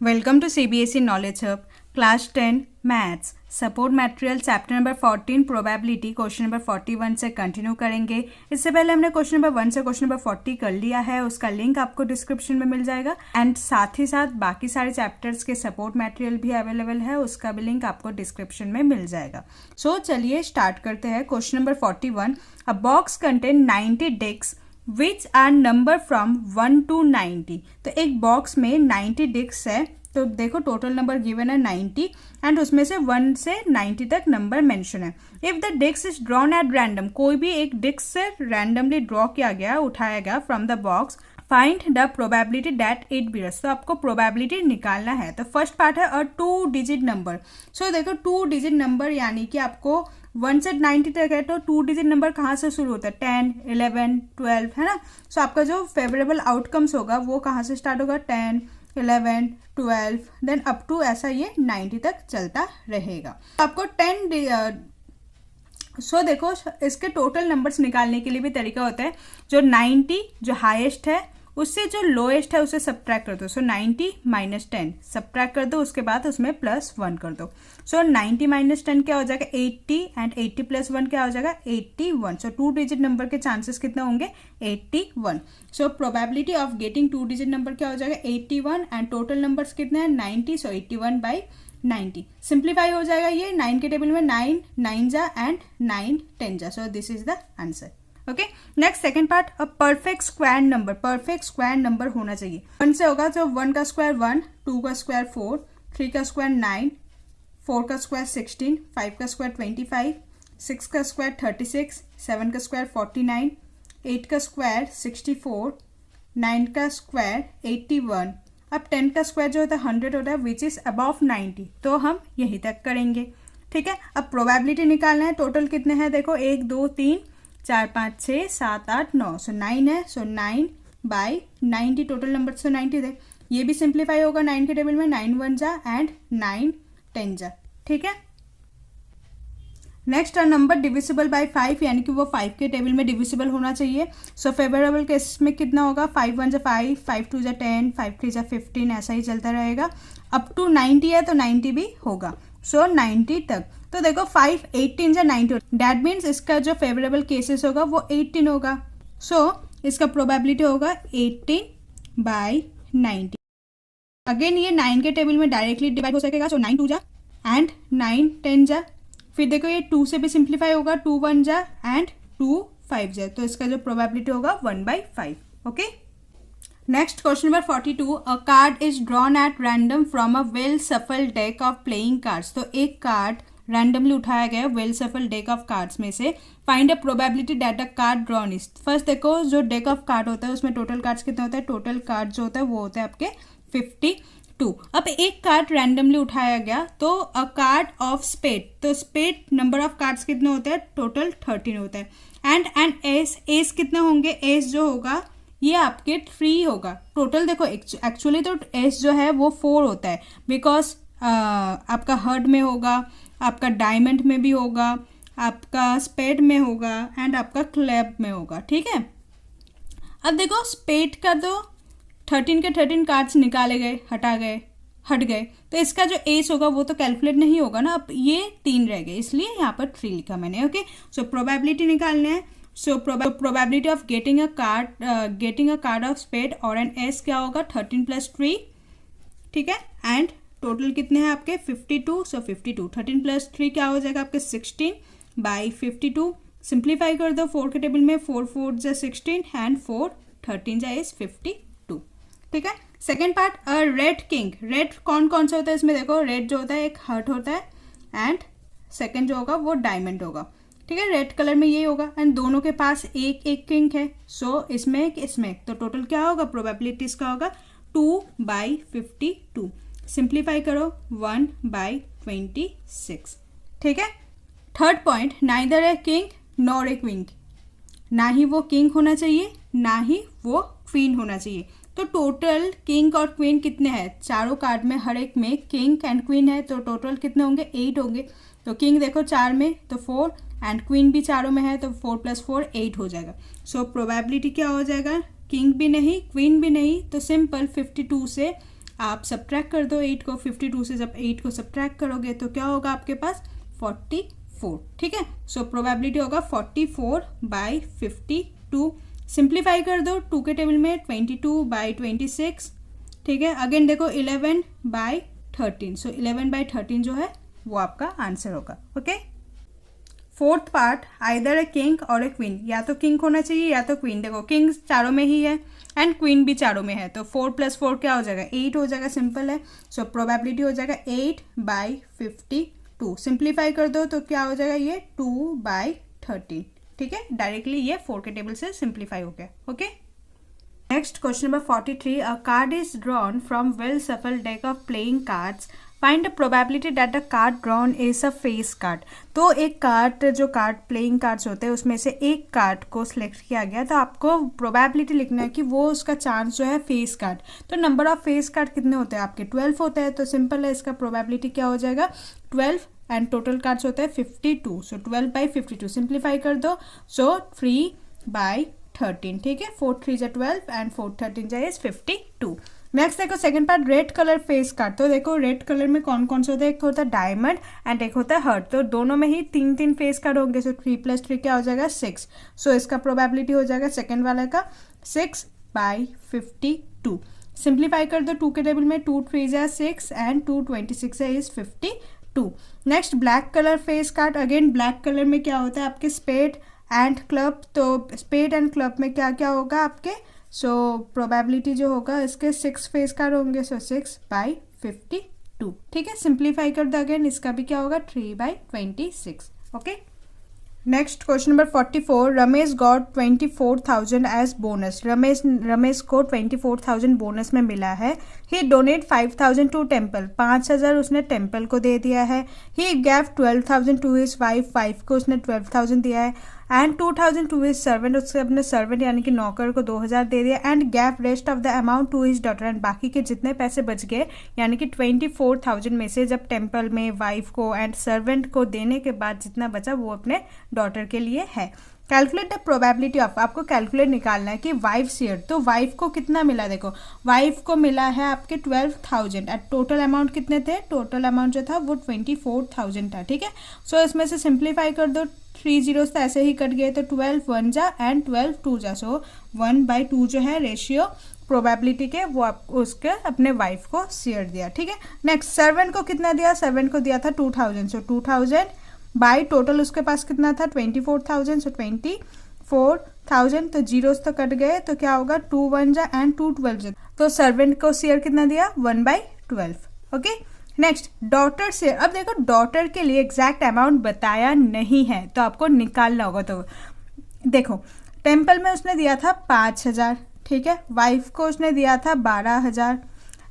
Welcome to CBSE Knowledge Hub, Class 10 Maths, support material chapter number 14 probability question number 41 से continue करेंगे। इससे पहले हमने क्वेश्चन नंबर 1 से क्वेश्चन नंबर 40 कर लिया है, उसका लिंक आपको डिस्क्रिप्शन में मिल जाएगा एंड साथ ही साथ बाकी सारे चैप्टर्स के सपोर्ट मटेरियल भी अवेलेबल है, उसका भी लिंक आपको डिस्क्रिप्शन में मिल जाएगा। सो चलिए स्टार्ट करते हैं। Question number 41, a box contain 90 disc which are number from 1 to 90। तो एक बॉक्स में 90 डिस्क है, तो देखो टोटल नंबर गिवन है 90 एंड उसमें से 1 से 90 तक नंबर मेंशन है। If the disc is drawn at random, कोई भी एक डिस्क से रैंडमली ड्रॉ किया गया, उठाया गया from the box, find the probability that it bears. तो आपको प्रोबेबिलिटी निकालना है। तो फर्स्ट पार्ट है अ 2 डिजिट नंबर। सो देखो 2 डिजिट नंबर यानी कि आपको 1 से 90 तक है, तो 2 डिजिट नंबर कहाँ से शुरू होता है? 10, 11, 12 है ना। सो आपका जो फेवरेबल आउटकम्स होगा वो कहाँ से स्टार्ट होगा? 10, 11, 12 देन अप टू ऐसा ये 90 तक चलता रहेगा। आपको 10 सो देखो इसके टोटल नंबर्स निकालने के लिए भी तरीका होता है। जो 90 जो हाईएस्ट है उससे जो लोएस्ट है उसे सब्ट्रैक्ट कर दो। सो 90 माइनस 10 सब्ट्रैक्ट कर दो, उसके बाद उसमें +1 कर दो। सो 90 माइनस 10 क्या हो जाएगा? 80 एंड 80 प्लस 1 क्या हो जाएगा? 81। सो 2 डिजिट नंबर के चांसेस कितने होंगे? 81। सो probability of getting 2 digit number क्या हो जाएगा? 81 एंड टोटल नंबर्स कितने हैं? 90। सो 81/90 सिंप्लीफाई हो जाएगा ये 9 के टेबल में 9 9 जा एंड 9 10 जा। सो this is the answer. Okay, next second part, a perfect square number. Perfect square number होना चाहिए। 1 से होगा तो 1 का स्क्वायर 1, 2 का स्क्वायर 4, 3 का स्क्वायर 9, 4 का स्क्वायर 16, 5 का स्क्वायर 25, 6 का स्क्वायर 36, 7 का स्क्वायर 49, 8 का स्क्वायर 64, 9 का स्क्वायर 81। अब 10 का स्क्वायर जो होता है 100 होता है विच इज अबव 90, तो हम यहीं तक करेंगे। ठीक है, अब प्रोबेबिलिटी निकालना है। टोटल कितने हैं? देखो 1 2 3 4 5 6 7 8 9। सो 9 है। सो 9/90 टोटल नंबर तो 90 थे। ये भी सिंप्लीफाई होगा 9 के टेबल में 9 1 जा एंड 9 10 जा। ठीक है, नेक्स्ट नंबर डिविजिबल बाय 5 यानी कि वो 5 के टेबल में डिविजिबल होना चाहिए। सो फेवरेबल केस में कितना होगा? 5 1 जा 5, 5 2 जा 10, 5 3 जा 15, ऐसा ही चलता रहेगा। अप टू 90 है तो 90 भी होगा। सो 90 तक। तो देखो 5 18 जा 90, दैट मीन्स इसका जो फेवरेबल केसेस होगा वो 18 होगा। सो इसका प्रोबेबिलिटी होगा 18/90। अगेन ये 9 के टेबल में डायरेक्टली डिवाइड हो सकेगा। सो 9 2 जा एंड 9 10 जा। फिर देखो ये 2 से भी सिंप्लीफाई होगा, 2 1 जा एंड 2 5 जा। तो इसका जो प्रोबेबिलिटी होगा 1/5। Okay, next question number 42, a card is drawn at random from a well shuffled deck of playing cards. तो एक कार्ड रैंडमली उठाया गया well shuffled deck of cards में से, find a probability that a card drawn is. First देखो जो deck of card होता है उसमें टोटल कार्ड्स कितने होते हैं? टोटल कार्ड जो होता है वो होता है आपके 52। अब एक कार्ड रैंडमली उठाया गया तो अ कार्ड ऑफ स्पेड, तो स्पेड नंबर ऑफ कार्ड्स कितने होते हैं? टोटल 13 होता है। एंड एस कितने होंगे? एस जो होगा ये आपके 3 होगा। टोटल देखो एक्चुअली तो एस जो है वो 4 होता है, बिकॉज आपका हर्ड में होगा, आपका डायमंड में भी होगा, आपका स्पेड में होगा एंड आपका क्लेब में होगा। ठीक है, अब देखो स्पेड का तो 13 के 13 कार्ड्स निकाले गए, हट गए, तो इसका जो एस होगा वो तो कैलकुलेट नहीं होगा ना। अब ये 3 रह गए, इसलिए यहाँ पर 3 लिखा मैंने। ओके, सो प्रोबेबिलिटी निकालने हैं। So probability of getting a card of spade और एन एस क्या होगा? 13 + 3। ठीक है, एंड टोटल कितने हैं आपके? 52। सो 52 13 + 3 क्या हो जाएगा आपके? 16/52। सिंप्लीफाई कर दो 4 के टेबल में, 4 4 जा 16 एंड 4 13 जा इज 52। ठीक है, सेकेंड पार्ट, अ रेड किंग। रेड कौन कौन सा होता है इसमें? देखो रेड जो होता है एक हर्ट होता है एंड सेकेंड जो होगा वो डायमंड होगा। ठीक है, रेड कलर में ये होगा एंड दोनों के पास एक एक किंग है। सो इसमें एक इसमें एक, तो टोटल क्या होगा? प्रोबेबिलिटी इसका होगा 2/52। सिंप्लीफाई करो 1/26। ठीक है, third point, neither a king nor a queen. ना ही वो किंग होना चाहिए ना ही वो क्वीन होना चाहिए। तो टोटल किंग और क्वीन कितने हैं? चारों कार्ड में हर एक में किंग एंड क्वीन है, तो टोटल कितने होंगे? 8 होंगे। तो किंग देखो 4 में तो 4 एंड क्वीन भी चारों में है, तो 4 + 4 8 हो जाएगा। सो प्रोबेबिलिटी क्या हो जाएगा? किंग भी नहीं क्वीन भी नहीं, तो सिंपल 52 से आप सब्ट्रैक्ट कर दो 8 को, 52 से जब 8 को सब्ट्रैक्ट करोगे तो क्या होगा आपके पास 44, ठीक है। सो प्रोबेबिलिटी होगा 44/52। सिंप्लीफाई कर दो 2 के टेबल में 22/26, ठीक है। अगेन देखो 11/13, सो 11/13 जो है वो आपका आंसर होगा, okay. Fourth part, either a king और ए क्वीन, या तो किंग होना चाहिए या तो क्वीन। देखो किंग चारों में ही है एंड क्वीन भी चारों में है, तो 4 + 4 क्या हो जाएगा 8 हो जाएगा, सिंपल है। सो प्रोबेबिलिटी हो जाएगा 8/52। सिंप्लीफाई कर दो तो क्या हो जाएगा ये 2/13, ठीक है। डायरेक्टली ये 4 के टेबल से सिंप्लीफाई हो गया, okay. Next question number 43, a card is drawn from well shuffled deck of playing cards, find the probability that the card drawn is a face card. तो एक कार्ड, जो कार्ड प्लेइंग कार्ड्स होते हैं उसमें से एक कार्ड को select किया गया, तो आपको प्रोबेबिलिटी लिखना है कि वो उसका चांस जो है फेस कार्ड। तो नंबर ऑफ फेस कार्ड कितने होते हैं आपके 12 होते हैं, तो सिंपल है, इसका प्रोबेबिलिटी क्या हो जाएगा 12 एंड टोटल कार्ड्स होते हैं 52, सो 12/52। सिंप्लीफाई कर दो, सो 3/13, ठीक है। 4 3 जा 12 एंड 4 13 जा इज 52। नेक्स्ट देखो second part, red colour face card. तो देखो रेड कलर में कौन कौन से होते हैं, एक होता है डायमंड एंड एक होता है हर्ट, तो दोनों में ही 3 फेस कार्ड होंगे, सो 3 + 3 क्या हो जाएगा 6। सो इसका प्रोबेबिलिटी हो जाएगा सेकंड वाले का 6/52। सिंप्लीफाई कर दो 2 के टेबल में 2 3 जा 6 and 2 26 is 52। Next black colour face card, again black colour में क्या होता है आपके स्पेड एंड क्लब, तो स्पेड एंड क्लब में क्या क्या होगा आपके, सो प्रोबेबिलिटी जो होगा इसके 6 फेस कार्ड होंगे, सो 6/52, ठीक है। सिंप्लीफाई कर दो अगेन, इसका भी क्या होगा 3/26, okay. Next question number 44, Ramesh got 24,000 as bonus. Ramesh को 24,000 बोनस में मिला है। ही डोनेट 5,000 टू टेम्पल, 5,000 उसने टेम्पल को दे दिया है। He gave 12,000 to his wife, wife को उसने 12,000 दिया है। एंड 2,000 टू हिज सर्वेंट, उससे अपने सर्वेंट यानी कि नौकर को 2,000 दे दिया। And gave rest of the amount to his daughter, and बाकी के जितने पैसे बच गए यानी कि 24,000 में से जब टेम्पल में वाइफ को एंड सर्वेंट को देने के बाद जितना बचा वो अपने डॉटर के लिए है। कैलकुलेट द प्रोबेबिलिटी ऑफ, आपको कैलकुलेट निकालना है कि वाइफ शेयर, तो वाइफ को कितना मिला, देखो वाइफ को मिला है आपके 12,000 एंड टोटल अमाउंट कितने थे, टोटल अमाउंट जो था वो 24,000 था, ठीक है। सो इसमें से सिंप्लीफाई कर दो, 3 zeros तो ऐसे ही कट गए, तो 12 1 जा एंड 12 2 जा, सो 1/2 जो है रेशियो प्रोबेबिलिटी के, वो आप उसके अपने वाइफ को शेयर दिया, ठीक है। नेक्स्ट सर्वेंट को कितना दिया, सर्वेंट को दिया था 2,000, सो 2,000 बाई टोटल उसके पास कितना था 24,000, सो 24,000, तो जीरोस तो कट गए, तो क्या होगा 2 1 जा एंड 2 12 जा, तो सर्वेंट को शेयर कितना दिया 1/12, ओके। नेक्स्ट डॉटर शेयर, अब देखो डॉटर के लिए एग्जैक्ट अमाउंट बताया नहीं है तो आपको निकालना होगा। तो देखो टेम्पल में उसने दिया था 5,000, ठीक है, वाइफ को उसने दिया था 12,000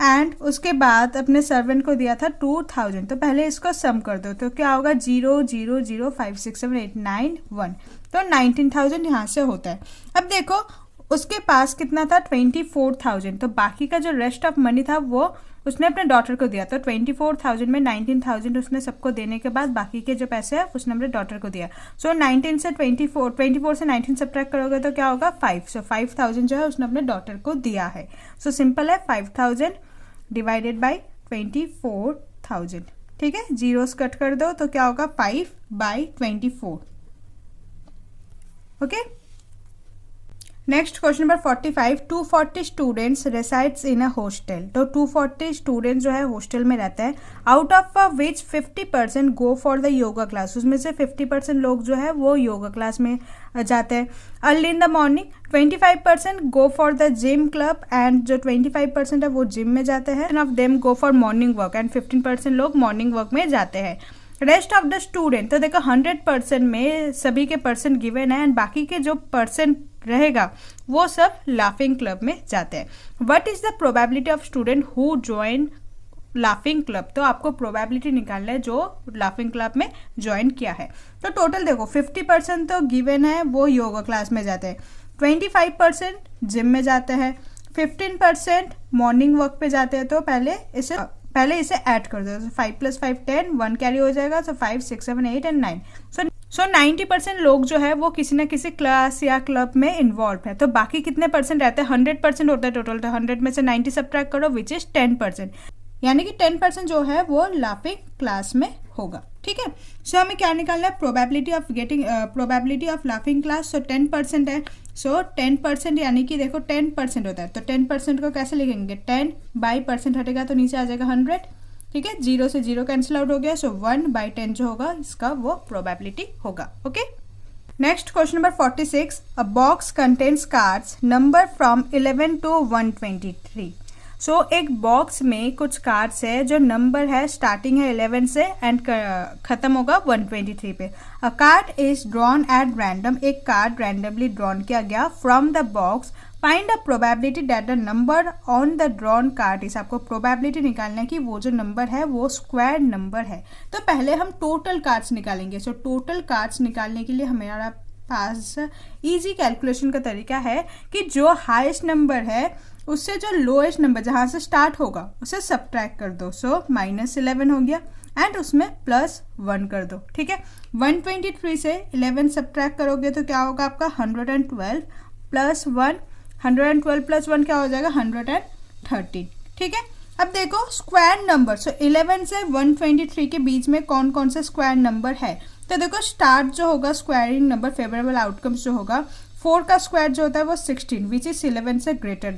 एंड उसके बाद अपने सर्वेंट को दिया था 2,000, तो पहले इसको सम कर दो, तो क्या होगा 0 0 0 5 6 7 8 9 1, तो 19,000 यहाँ से होता है। अब देखो उसके पास कितना था 24,000, तो बाकी का जो रेस्ट ऑफ मनी था वो उसने अपने डॉटर को दिया, तो 24,000 में 19,000 उसने सबको देने के बाद बाकी के जो पैसे हैं उसने अपने डॉटर को दिया। सो 19 से 24 से 19 सब्ट्रैक्ट करोगे तो क्या होगा 5, सो 5,000 जो है उसने अपने डॉटर को दिया है। सो सिंपल है 5,000 डिवाइडेड बाई 24,000, ठीक है, जीरोस कट कर दो तो क्या होगा 5/24, okay. Next question number 45, 240 students resides in a hostel, तो 240 स्टूडेंट्स जो है हॉस्टल में रहते हैं। Out of which 50% go for the yoga class, उसमें से 50% लोग जो है वो योगा क्लास में जाते हैं। Early in the morning 25% go for the gym club and जो 25% है वो जिम में जाते हैं। Of them go for morning work and 15% लोग मॉर्निंग वर्क में जाते हैं। रेस्ट ऑफ द स्टूडेंट, तो देखो 100% में सभी के परसेंट गिवन है एंड बाकी के जो परसेंट रहेगा वो सब लाफिंग क्लब में जाते हैं। What is the probability of student who join laughing club, तो आपको प्रोबेबिलिटी निकालना है जो लाफिंग क्लब में ज्वाइन किया है। तो टोटल देखो 50% तो गिवन है वो योगा क्लास में जाते हैं, 25% जिम में जाते हैं, 15% मॉर्निंग वर्क पे जाते हैं। तो पहले इसे ऐड कर दो, 5 + 5 10, 1 कैरी हो जाएगा, सो 5 6 7 8 एंड 9, सो सो 90% लोग जो है वो किसी ना किसी क्लास या क्लब में इन्वॉल्व है। तो बाकी कितने परसेंट रहते हैं? 100% होता है टोटल। तो 100 में से 90 सब्ट्रैक्ट करो विच इज़ 10%, यानी कि 10% जो है वो लाफिंग क्लास में होगा। ठीक है, सो हमें क्या निकालना है? Probability of laughing class. So 10% है, सो 10% यानी कि देखो 10% होता है, तो 10% को कैसे लिखेंगे? 10 बाई परसेंट हटेगा तो नीचे आ जाएगा 100। ठीक है, 0 से 0 कैंसिल आउट हो गया, सो 1/10 जो होगा इसका वो प्रोबेबिलिटी होगा। Okay, next question number 46, a box contains cards number from 11 to 123। सो एक बॉक्स में कुछ कार्ड्स है जो नंबर है स्टार्टिंग है 11 से एंड खत्म होगा 123 पे। अ card is drawn at random, एक कार्ड रैंडमली ड्रॉन किया गया from the box. Find the probability that the number on the drawn card is. आपको प्रोबेबिलिटी निकालना है कि वो जो नंबर है वो स्क्वायर नंबर है। तो पहले हम टोटल कार्ड्स निकालेंगे। सो टोटल कार्ड्स निकालने के लिए हमारा पास इजी कैलकुलेशन का तरीका है कि जो हाईएस्ट नंबर है उससे जो लोएस्ट नंबर जहाँ से स्टार्ट होगा उसे सब्ट्रैक्ट कर दो। सो -11 हो गया एंड उसमें +1 कर दो। ठीक है, 123 से 11 सब्ट्रैक्ट करोगे तो क्या होगा आपका? 112 + 1, 112 + 1 क्या हो जाएगा? 113। ठीक है, अब देखो स्क्वायर नंबर। सो 11 से 123 के बीच में कौन कौन से स्क्वायर नंबर है? तो देखो स्टार्ट जो होगा स्क्वायरिंग नंबर, फेवरेबल आउटकम्स जो होगा, 4 का स्क्वायर जो होता है वो 16 विच इज 11 से ग्रेटर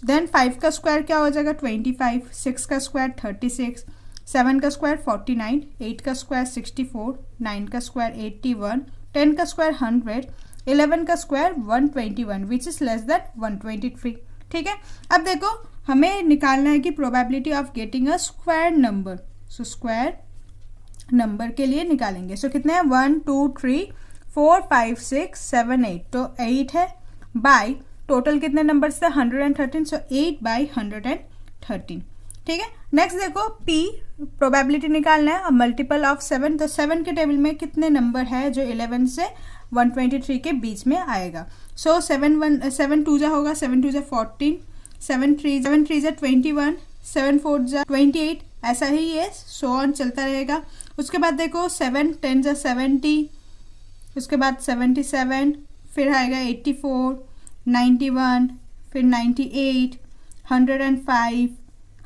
देन 5 का स्क्वायर क्या हो जाएगा? 25, 6 का स्क्वायर 36, 7 का स्क्वायर 49, 8 का स्क्वायर 64, 9 का स्क्वायर 81, 10 का स्क्वायर 100, 11 का square 121 which is less than 123। ठीक है, अब देखो हमें निकालना है कि probability of getting a square number. So square number के लिए निकालेंगे। सो कितने हैं? 1 2 3 4 5 6 7 8, तो 8 है बाई टोटल कितने नंबर्स थे? 113, सो 8/113। ठीक है, नेक्स्ट देखो P प्रोबेबिलिटी निकालना है, मल्टीपल ऑफ 7। तो 7 के टेबल में कितने नंबर है जो 11 से 123 के बीच में आएगा? सो 7 2 जा होगा, 7 2 जा 14, 7 3 जा 21, 7 4 जा 28, ऐसा ही ये सो ऑन चलता रहेगा। उसके बाद देखो 7 10 जा 70, उसके बाद 77, फिर आएगा 84, 91, फिर 98, 105,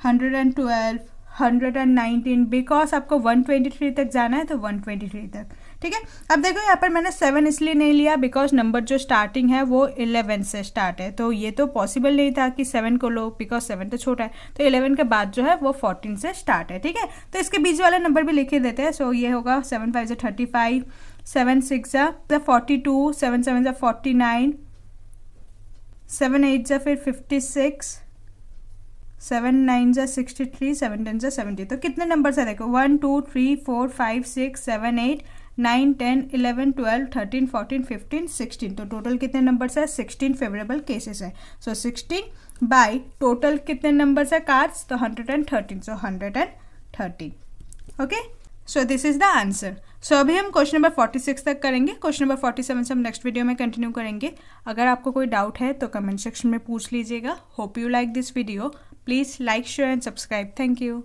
112, 119, बिकॉज आपको 123 तक जाना है तो 123 तक। ठीक है, अब देखो यहाँ पर मैंने 7 इसलिए नहीं लिया बिकॉज नंबर जो स्टार्टिंग है वो 11 से स्टार्ट है, तो ये तो पॉसिबल नहीं था कि 7 को लो बिकॉज 7 तो छोटा है। तो 11 के बाद जो है वो 14 से स्टार्ट है। ठीक है, तो इसके बीच वाला नंबर भी लिख देते हैं। सो ये होगा 7 5 जा 35, 7 6 जा 42, 7 7 जा 49, 7 8 जा फिर 56, 7 9 जा 63, 7 10 जा 70। तो कितने नंबर है देखो? 1 2 3 4 5 6 7 8 9 10 11 12 13 14 15 16। तो टोटल कितने नंबर्स है? 16 फेवरेबल केसेस है। सो 16 बाई टोटल कितने नंबर्स है कार्ड्स? तो 113, so 113। Okay, so this is the answer. So अभी हम क्वेश्चन नंबर 46 तक करेंगे। क्वेश्चन नंबर 47 से हम नेक्स्ट वीडियो में कंटिन्यू करेंगे। अगर आपको कोई डाउट है तो कमेंट सेक्शन में पूछ लीजिएगा। Hope you like this video. Please like share and subscribe. Thank you.